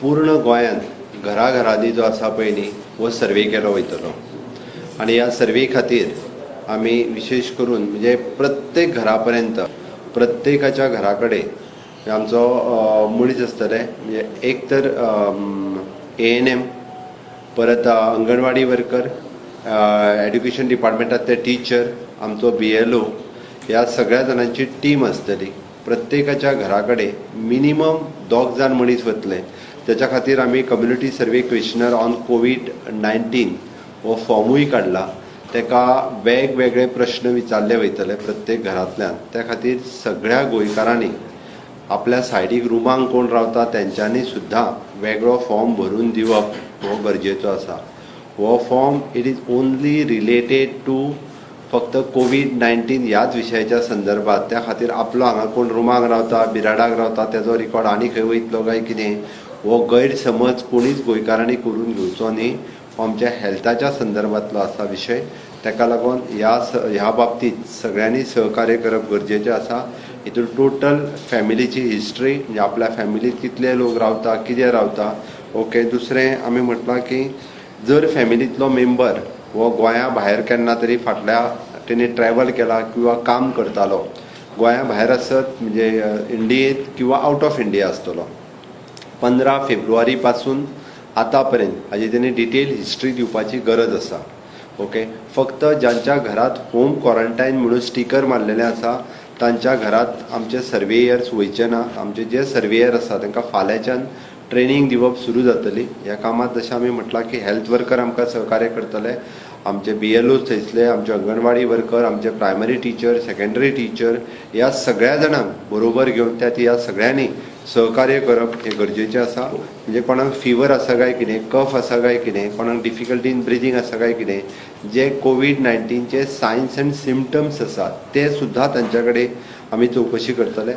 पूर्ण गोंयांत घराघरांनी जो आसा पळय न्ही हो सर्वे केलो वयतलो आनी ह्या सर्वे खातीर आमी विशेश करून म्हणजे प्रत्येक घरा पर्यंत प्रत्येकाच्या घरा कडेन आमचो मनीस आसतले म्हणजे एक तर ANM परत अंगणवाडी वर्कर एड्युकेशन डिपार्टमेंटांतले टीचर आमचो BLO ह्या सगळ्या जाणांची टीम आसतली प्रत्येकाच्या घरा कडेन मिनिमम 2 जाण मनीस वतले त्याच्या खातीर आमी community survey questionnaire on COVID-19 हो फॉर्मूय काडला तेका वेगवेगळे प्रश्न विचारले वयतले प्रत्येक घरांतल्यान त्या खातीर सगळ्या गोंयकारांनी आपल्या सायडीक रुमांक कोण रावता तेंच्यांनी सुद्दां वेगळो फॉर्म भरून दिवप हो गरजेचो आसा हो form it is only related to फक्त COVID-19 ह्याच विशयाच्या संदर्भात त्या खातीर आपलो हांगा कोण रुमांक रावता बिराडाक रावता तेजो रिकॉर्ड आनी खंय वयतलो काय कितें हो गैरसमज कोणीच गोंयकारांनी करून घेवचो न्ही हो आमच्या हेल्थाच्या संदर्भातलो आसा विशय तेका लागून ह्या बाबतींत सगळ्यांनी सहकार्य करप गरजेचें आसा हितून टोटल फॅमिलीची हिस्ट्री म्हणजे आपल्या फॅमिलीत कितले लोक रावता कितें रावता ओके दुसरें आमी म्हटलां की जर फॅमिलींतलो मेंबर हो गोंया भायर केन्ना तरी फाटल्या तेणी ट्रॅव्हल केला किंवा काम करतालो गोंया भायर आसत म्हणजे इंडियेंत किंवा आउट ऑफ इंडिया आसतलो 15 फेब्रुवारी पासून आतां पर्यंत हाजी तेणी डिटेल हिस्ट्री दिवपाची गरज आसा ओके फक्त ज्यांच्या घरात होम क्वॉरंटायन म्हणून स्टिकर मारलेलें आसा तांच्या घरात आमचे सर्वेयर्स वयचे ना आमचे जे सर्वेयर आसा तांकां फाल्यांच्यान ट्रेनिंग दिवप सुरू जातली ह्या कामात जशें आमी म्हटलां की हेल्थ वर्कर आमकां सहकार्य करतले आमचे BLOs थंयसले आमचे अंगणवाडी वर्कर आमचे प्रायमरी टीचर सेकंडरी टीचर ह्या सगळ्या जाणांक बरोबर घेवन त्यात ह्या सगळ्यांनी सहकार्य करप हे गरजेचें आसा म्हणजे कोणाक फिवर आसा काय कितें कफ आसा काय कितें कोणाक डिफिकल्टी इन ब्रिथींग आसा काय कितें जे COVID-19 चे सायन्स एंड सिम्पटम्स आसात ते सुद्दां तांच्या कडेन आमी चवकशी करतले